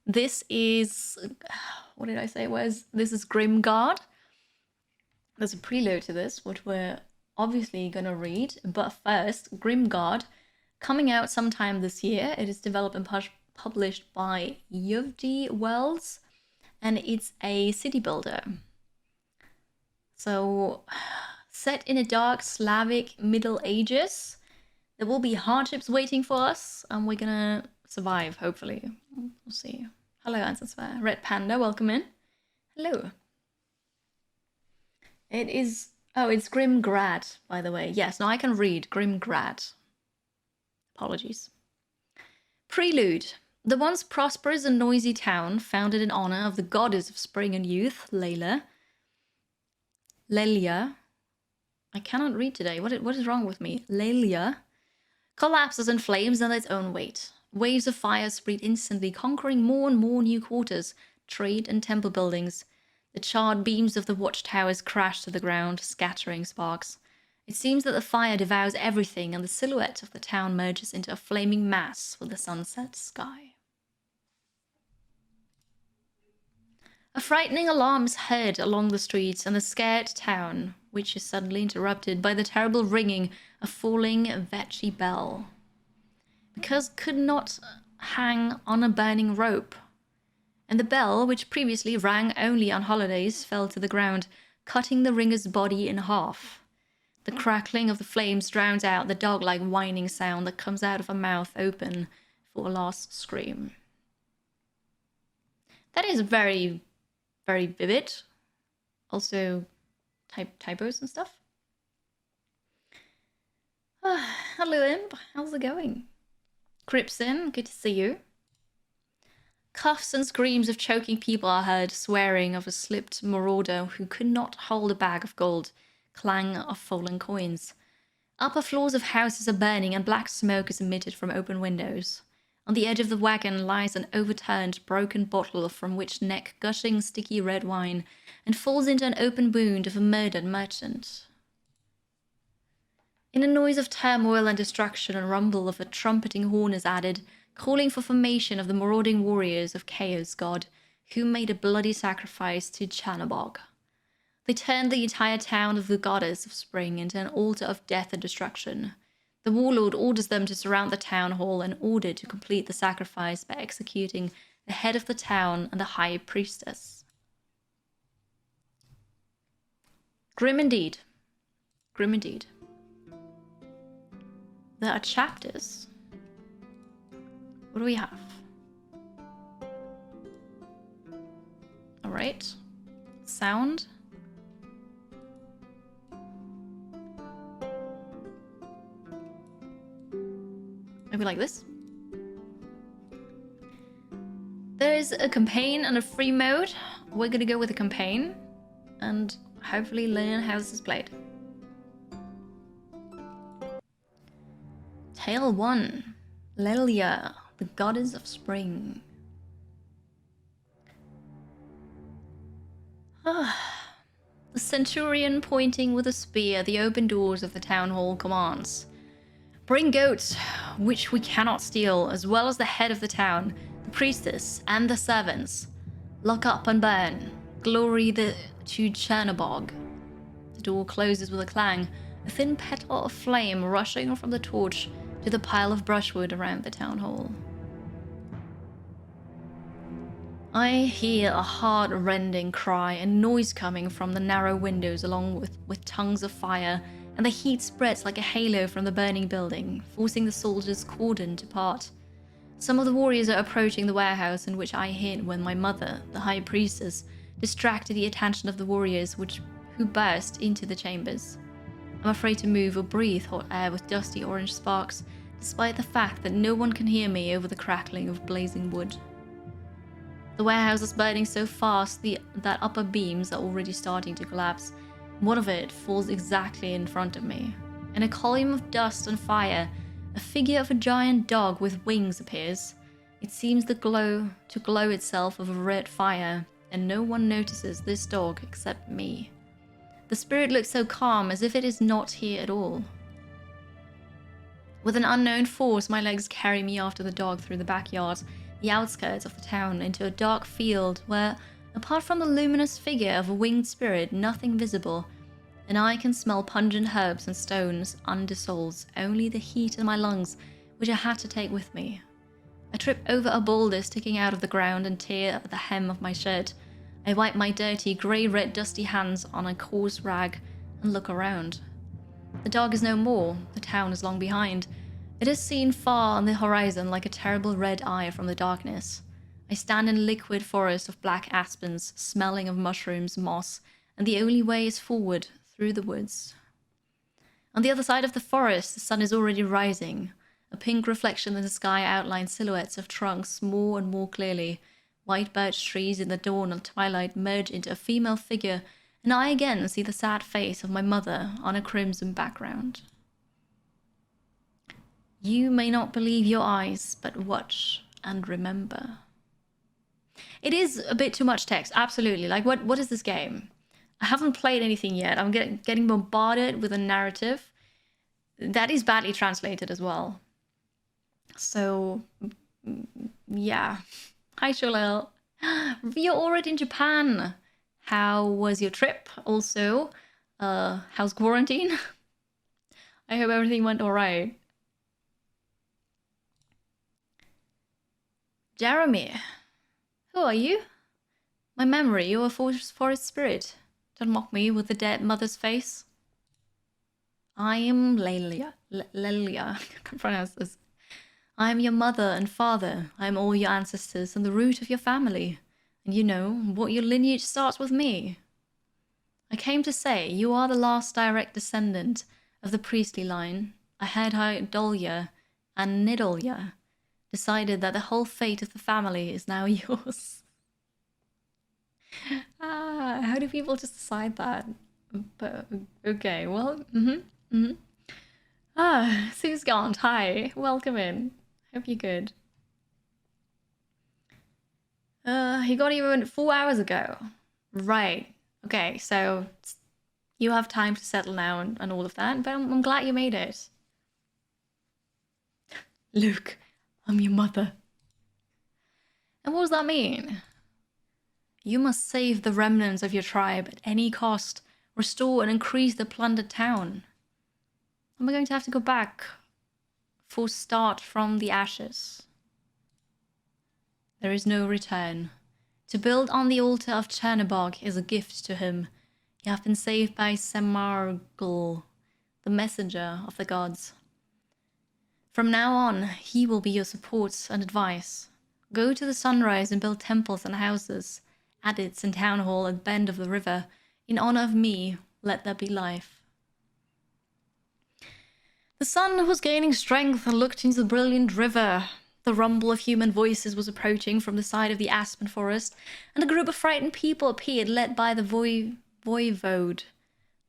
This is... What did I say it was? This is Grimgrad. There's a prelude to this, which we're obviously going to read. But first, Grimgrad, coming out sometime this year. It is developed and published by Yevdi Wells, and it's a city builder. So, set in a dark Slavic Middle Ages, there will be hardships waiting for us, and we're gonna survive, hopefully. We'll see. Hello, Ancestor. Red Panda, welcome in. Hello. It is... Oh, it's Grimgrad, by the way. Yes, now I can read Grimgrad. Apologies. Prelude. The once prosperous and noisy town, founded in honor of the goddess of spring and youth, Lelia. I cannot read today. What is wrong with me? Lelia collapses in flames on its own weight. Waves of fire spread instantly, conquering more and more new quarters, trade and temple buildings. The charred beams of the watchtowers crash to the ground, scattering sparks. It seems that the fire devours everything, and the silhouette of the town merges into a flaming mass with the sunset sky. A frightening alarm is heard along the streets, and the scared town, which is suddenly interrupted by the terrible ringing of falling Vechi bell. Because could not hang on a burning rope, and the bell, which previously rang only on holidays, fell to the ground, cutting the ringer's body in half. The crackling of the flames drowns out the dog-like whining sound that comes out of a mouth open for a last scream. That is very, very vivid. Also, typos and stuff. Hello, Imp. How's it going? Cripson, good to see you. Cuffs and screams of choking people are heard, swearing of a slipped marauder who could not hold a bag of gold, clang of fallen coins. Upper floors of houses are burning and black smoke is emitted from open windows. On the edge of the wagon lies an overturned, broken bottle from which neck gushing sticky red wine and falls into an open wound of a murdered merchant. In a noise of turmoil and destruction, a rumble of a trumpeting horn is added, calling for formation of the marauding warriors of Chaos God, who made a bloody sacrifice to Chanabog. They turned the entire town of the goddess of spring into an altar of death and destruction. The warlord orders them to surround the town hall in order to complete the sacrifice by executing the head of the town and the high priestess. Grim indeed. Grim indeed. There are chapters. What do we have? Alright. Sound. Maybe like this. There's a campaign and a free mode. We're gonna go with a campaign and hopefully learn how this is played. Tale 1. Lelia, the goddess of spring. The centurion, pointing with a spear the open doors of the town hall, commands. Bring goats, which we cannot steal, as well as the head of the town, the priestess, and the servants. Lock up and burn. Glory to Chernobog. The door closes with a clang, a thin petal of flame rushing from the torch to the pile of brushwood around the town hall. I hear a heart-rending cry and noise coming from the narrow windows along with tongues of fire, and the heat spreads like a halo from the burning building, forcing the soldiers' cordon to part. Some of the warriors are approaching the warehouse in which I hid when my mother, the high priestess, distracted the attention of the warriors who burst into the chambers. I'm afraid to move or breathe hot air with dusty orange sparks, despite the fact that no one can hear me over the crackling of blazing wood. The warehouse is burning so fast that upper beams are already starting to collapse. One of it falls exactly in front of me. In a column of dust and fire, a figure of a giant dog with wings appears. It seems to glow itself of a red fire, and no one notices this dog except me. The spirit looks so calm, as if it is not here at all. With an unknown force, my legs carry me after the dog through the backyard, the outskirts of the town, into a dark field where, apart from the luminous figure of a winged spirit, nothing visible, and I can smell pungent herbs and stones undissolved, only the heat in my lungs, which I had to take with me. I trip over a boulder sticking out of the ground and tear at the hem of my shirt. I wipe my dirty, grey-red dusty hands on a coarse rag and look around. The dog is no more, the town is long behind. It is seen far on the horizon like a terrible red eye from the darkness. I stand in a liquid forest of black aspens, smelling of mushrooms, moss, and the only way is forward, through the woods. On the other side of the forest, the sun is already rising. A pink reflection in the sky outlines silhouettes of trunks more and more clearly. White birch trees in the dawn and twilight merge into a female figure, and I again see the sad face of my mother on a crimson background. You may not believe your eyes, but watch and remember. It is a bit too much text, absolutely. Like, what is this game? I haven't played anything yet. I'm getting bombarded with a narrative that is badly translated as well. So, yeah. Hi, Sholel. You're already in Japan. How was your trip? Also, how's quarantine? I hope everything went all right. Jeremy, who are you? My memory, you're a forest spirit. Don't mock me with the dead mother's face. I am Lelia. Lelia, I can't pronounce this. I am your mother and father. I am all your ancestors and the root of your family. And you know, what your lineage starts with me. I came to say you are the last direct descendant of the priestly line. I heard how Dolya and Nidolya decided that the whole fate of the family is now yours. How do people just decide that? But, okay, well, Sue's gone. Hi, welcome in. Hope you're good. He got even 4 hours ago. Right. Okay, so you have time to settle now and all of that, but I'm glad you made it. Luke, I'm your mother. And what does that mean? You must save the remnants of your tribe at any cost, restore and increase the plundered town. Am I going to have to go back for start from the ashes? There is no return. To build on the altar of Chernobog is a gift to him. You have been saved by Semargl, the messenger of the gods. From now on, he will be your support and advice. Go to the sunrise and build temples and houses, adits and town hall at bend of the river. In honor of me, let there be life. The sun was gaining strength and looked into the brilliant river. The rumble of human voices was approaching from the side of the aspen forest, and a group of frightened people appeared, led by the voivode.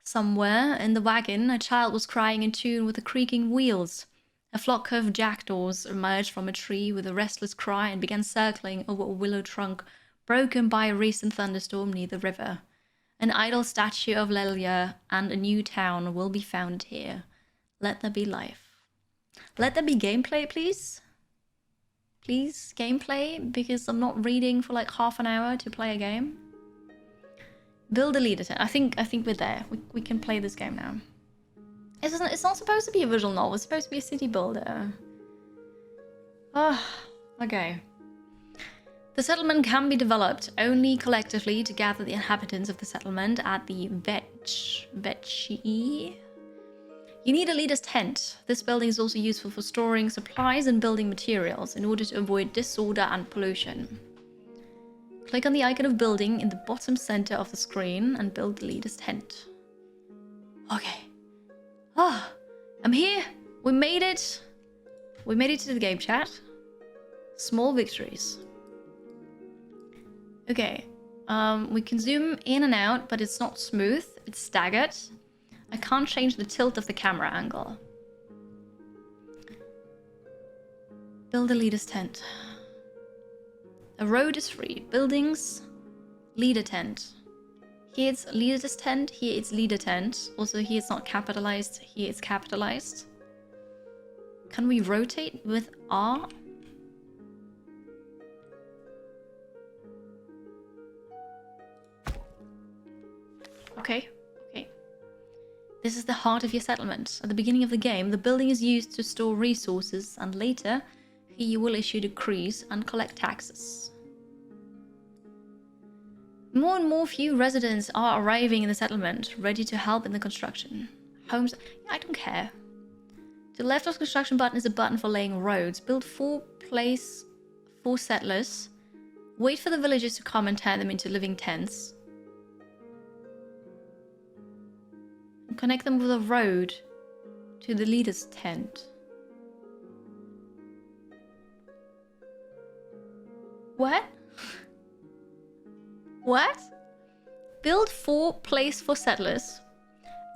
Somewhere in the wagon, a child was crying in tune with the creaking wheels. A flock of jackdaws emerged from a tree with a restless cry and began circling over a willow trunk broken by a recent thunderstorm near the river. An idol statue of Lelia and a new town will be found here. Let there be life. Let there be gameplay, please. Please, gameplay, because I'm not reading for like half an hour to play a game. Build a leader. I think we're there. We can play this game now. It's not supposed to be a visual novel. It's supposed to be a city builder. Oh, okay. The settlement can be developed only collectively to gather the inhabitants of the settlement at the Vetchi. You need a leader's tent. This building is also useful for storing supplies and building materials in order to avoid disorder and pollution. Click on the icon of building in the bottom center of the screen and build the leader's tent. Okay. Ah, I'm here. We made it. We made it to the game chat. Small victories. Okay. We can zoom in and out, but it's not smooth. It's staggered. I can't change the tilt of the camera angle. Build a leader's tent. A road is free. Buildings. Leader tent. Here it's leader's tent. Here it's leader tent. Also here it's not capitalized. Here it's capitalized. Can we rotate with R? Okay, okay. This is the heart of your settlement. At the beginning of the game, the building is used to store resources, and later, you will issue decrees and collect taxes. More and more few residents are arriving in the settlement, ready to help in the construction. Homes... Yeah, I don't care. To the left of the construction button is a button for laying roads. Build 4 place for settlers. Wait for the villagers to come and turn them into living tents. And connect them with a road to the leader's tent. What? What? Build 4 place for settlers.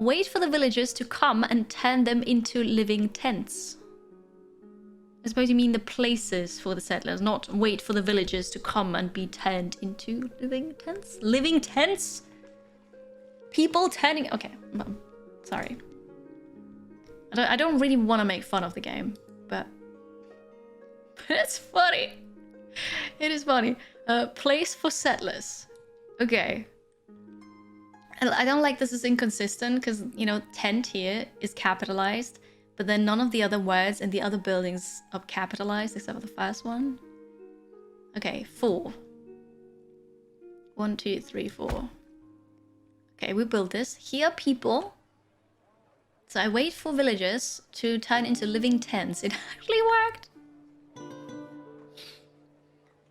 Wait for the villagers to come and turn them into living tents. I suppose you mean the places for the settlers, not wait for the villagers to come and be turned into living tents? Living tents? People turning... Okay, sorry. I don't really want to make fun of the game, but it's funny. It is funny. Place for settlers. Okay. I don't like this is inconsistent because, you know, tent here is capitalized, but then none of the other words in the other buildings are capitalized except for the first one. Okay, 4. 1, 2, 3, 4. Okay, we built this. Here are people. So I wait for villagers to turn into living tents. It actually worked.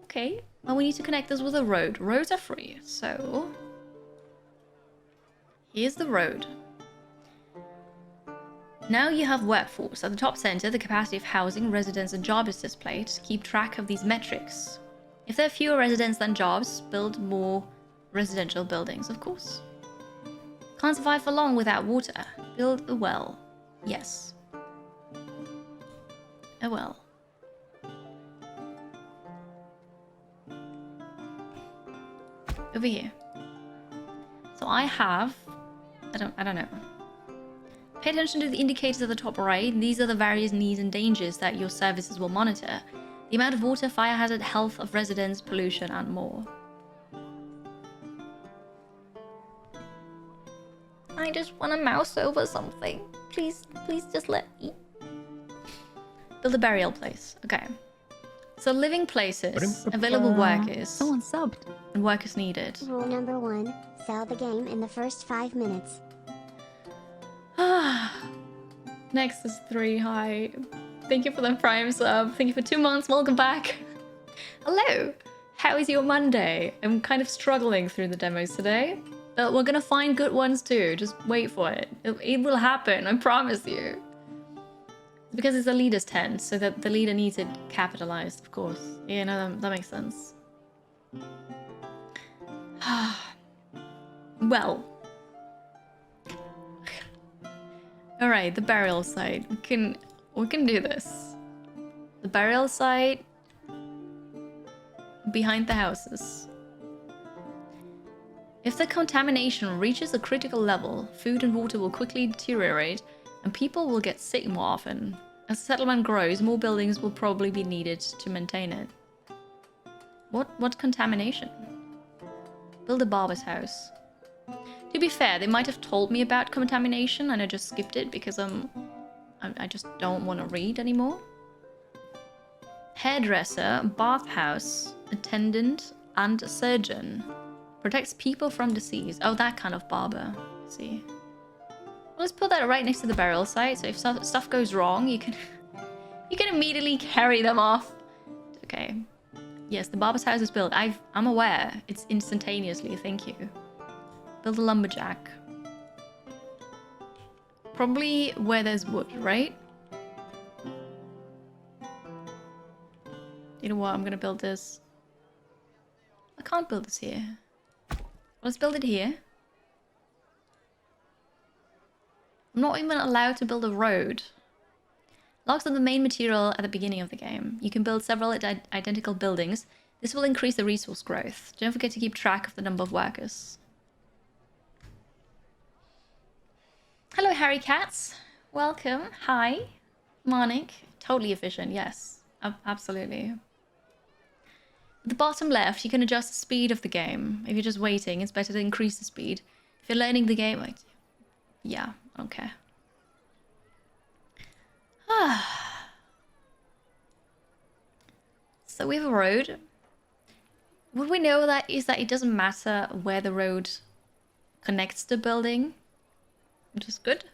Okay, well we need to connect this with a road. Roads are free, so... Here's the road. Now you have workforce. At the top center, the capacity of housing, residents, and job is displayed. Keep track of these metrics. If there are fewer residents than jobs, build more residential buildings, of course. Can't survive for long without water. Build a well. Yes. A well. Over here. So I have... I don't know. Pay attention to the indicators at the top right. These are the various needs and dangers that your services will monitor. The amount of water, fire hazard, health of residents, pollution, and more. I just want to mouse over something. Please just let me. Build a burial place. Okay. So living places, available workers. Someone subbed. And workers needed. Rule number 1. Sell the game in the first 5 minutes. Next is 3. Hi. Thank you for the prime sub. Thank you for 2 months. Welcome back. Hello. How is your Monday? I'm kind of struggling through the demos today. But we're gonna find good ones too. Just wait for it. It will happen. I promise you. Because it's a leader's tent, so that the leader needs it capitalized, of course. Yeah, no, that makes sense. Well. Alright, the burial site. We can do this. The burial site behind the houses. If the contamination reaches a critical level, food and water will quickly deteriorate and people will get sick more often. As the settlement grows, more buildings will probably be needed to maintain it. What contamination? Build a barber's house. To be fair, they might have told me about contamination and I just skipped it because I just don't want to read anymore. Hairdresser, bathhouse, attendant, and surgeon. Protects people from disease. Oh, that kind of barber. Let's see. Well, let's put that right next to the burial site, so if stuff goes wrong, you can immediately carry them off. Okay. Yes, the barber's house is built. I'm aware. It's instantaneously. Thank you. Build a lumberjack. Probably where there's wood, right? You know what? I'm gonna build this. I can't build this here. Let's build it here. I'm not even allowed to build a road. Logs are the main material at the beginning of the game. You can build several identical buildings. This will increase the resource growth. Don't forget to keep track of the number of workers. Hello, Harry Cats. Welcome. Hi. Marnik. Totally efficient, yes. Absolutely. At the bottom left, you can adjust the speed of the game. If you're just waiting, it's better to increase the speed. If you're learning the game, like, yeah, I don't care. So we have a road. What we know that is that it doesn't matter where the road connects the building, which is good.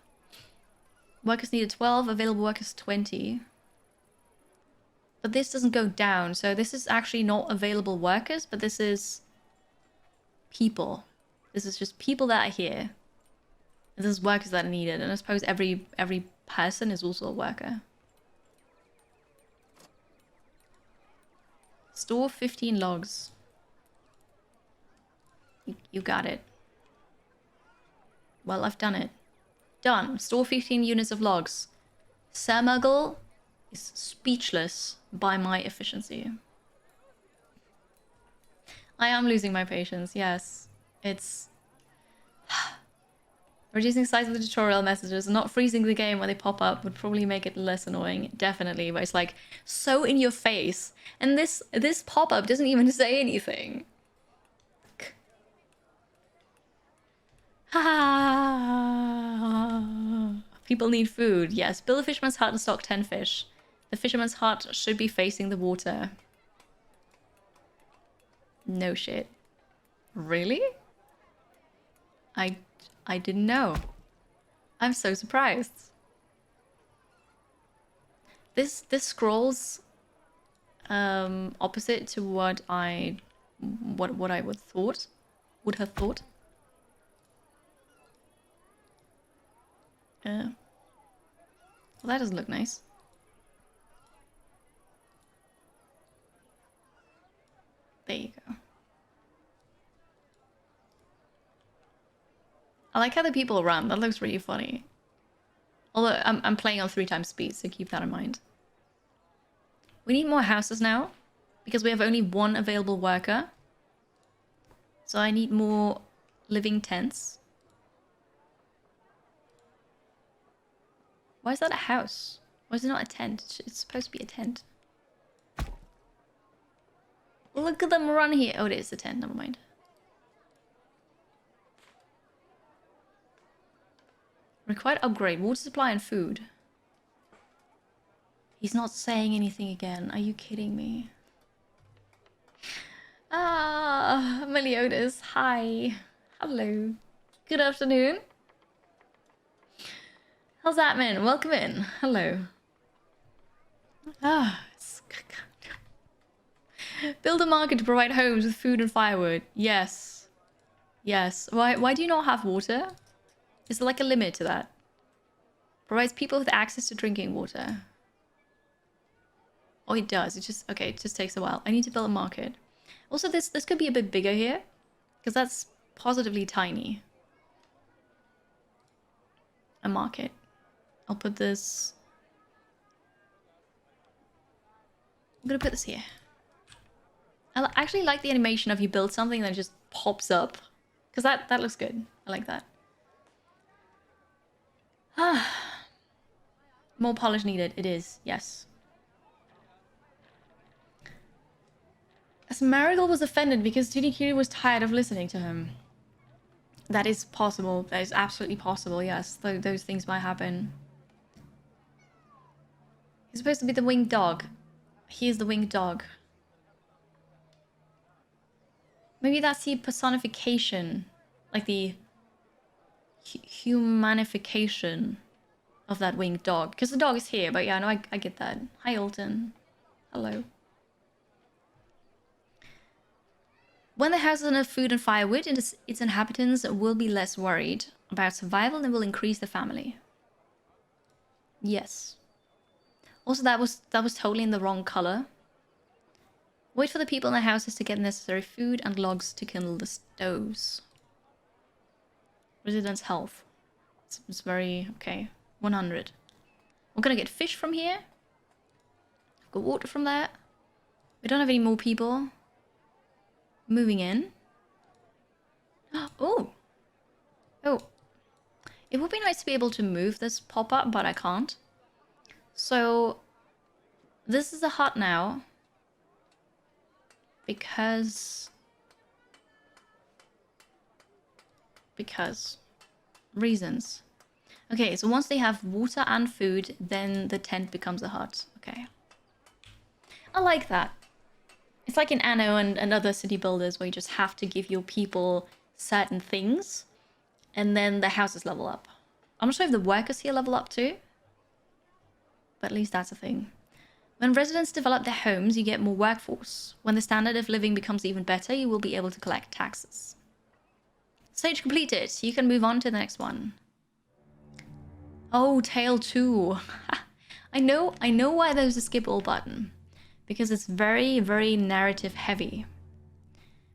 Workers needed 12, available workers 20. But this doesn't go down, so this is actually not available workers, but this is people. This is just people that are here. This is workers that are needed, and I suppose every person is also a worker. Store 15 logs. You got it. Well, I've done it. Done. Store 15 units of logs. Sir Muggle is speechless by my efficiency. I am losing my patience, yes. It's... Reducing the size of the tutorial messages and not freezing the game when they pop up would probably make it less annoying. Definitely, but it's like so in your face. And this pop-up doesn't even say anything. People need food. Yes, build a fisherman's hut and stock 10 fish. The fisherman's hut should be facing the water. No shit. Really? I didn't know. I'm so surprised. This scrolls opposite to what I would have thought. Well, that doesn't look nice. There you go. I like how the people run. That looks really funny. Although I'm playing on 3 times speed, so keep that in mind. We need more houses now because we have only 1 available worker. So I need more living tents. Why is that a house? Why is it not a tent? It's supposed to be a tent. Look at them run here. Oh, it is a tent. Never mind. Required upgrade. Water supply and food. He's not saying anything again. Are you kidding me? Ah, Meliodas. Hi. Hello. Good afternoon. How's that, man? Welcome in. Hello. Ah. Build a market to provide homes with food and firewood. Yes. Yes. Why do you not have water? Is there like a limit to that? Provides people with access to drinking water. Oh, it does. It just... Okay, it just takes a while. I need to build a market. Also, this could be a bit bigger here. Because that's positively tiny. A market. I'll put this... I'm gonna put this here. I actually like the animation of you build something that just pops up. Because that looks good. I like that. More polish needed. It is. Yes. As Marigold was offended because Tinikiri was tired of listening to him. That is possible. That is absolutely possible, yes. Those things might happen. He's supposed to be the winged dog. He is the winged dog. Maybe that's the personification. Like the humanification of that winged dog. Because the dog is here, but yeah, no, I get that. Hi, Alton. Hello. When the house has enough food and firewood, its inhabitants will be less worried about survival and will increase the family. Yes. Also, that was totally in the wrong color. Wait for the people in the houses to get necessary food and logs to kindle the stoves. Residents' health. It's very... okay. 100. We're gonna get fish from here. Got water from there. We don't have any more people. Moving in. Oh! Oh. It would be nice to be able to move this pop-up, but I can't. So... this is a hut now. Because... because reasons. Okay, so once they have water and food, then the tent becomes a hut. Okay. I like that. It's like in Anno and other city builders where you just have to give your people certain things and then the houses level up. I'm not sure if the workers here level up too, but at least that's a thing. When residents develop their homes, you get more workforce. When the standard of living becomes even better, you will be able to collect taxes. Stage completed. You can move on to the next one. Oh, Tale 2. I know why there's a skip all button. Because it's very, very narrative heavy.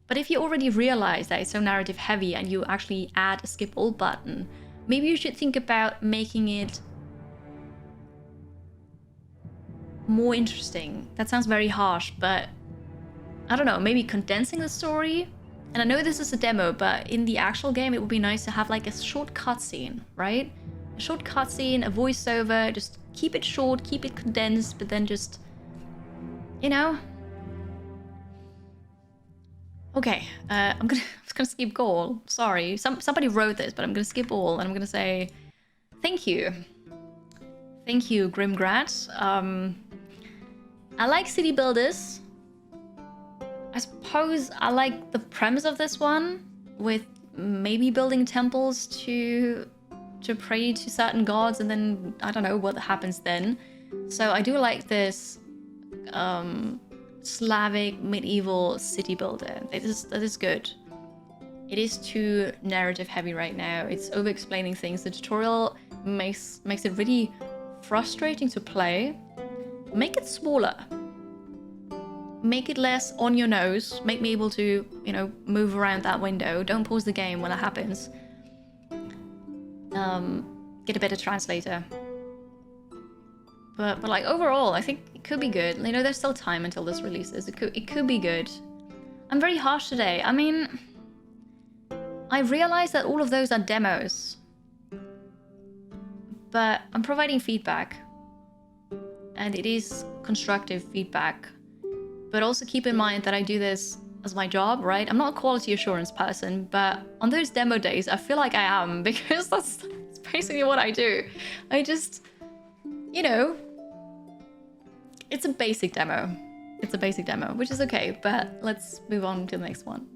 But if you already realize that it's so narrative heavy and you actually add a skip all button, maybe you should think about making it more interesting. That sounds very harsh, but I don't know, maybe condensing the story. And I know this is a demo, but in the actual game, it would be nice to have like a short cutscene, right? A short cutscene, a voiceover, just keep it short, keep it condensed, but then just, you know. Okay, I'm gonna skip all. Sorry, somebody wrote this, but I'm gonna skip all, and I'm gonna say thank you. Thank you, Grimgrad. I like city builders. I suppose I like the premise of this one, with maybe building temples to pray to certain gods, and then I don't know what happens then. So I do like this Slavic medieval city builder. That is good. It is too narrative heavy right now. It's over explaining things. The tutorial makes it really frustrating to play. Make it smaller. Make it less on your nose. Make me able to, you know, move around that window. Don't pause the game when that happens. Get a better translator. But like overall, I think it could be good. You know, there's still time until this releases. It could be good. I'm very harsh today. I mean, I realize that all of those are demos. But I'm providing feedback. And it is constructive feedback. But also keep in mind that I do this as my job, right? I'm not a quality assurance person, but on those demo days, I feel like I am, because that's basically what I do. I just, you know, it's a basic demo. It's a basic demo, which is okay, but let's move on to the next one.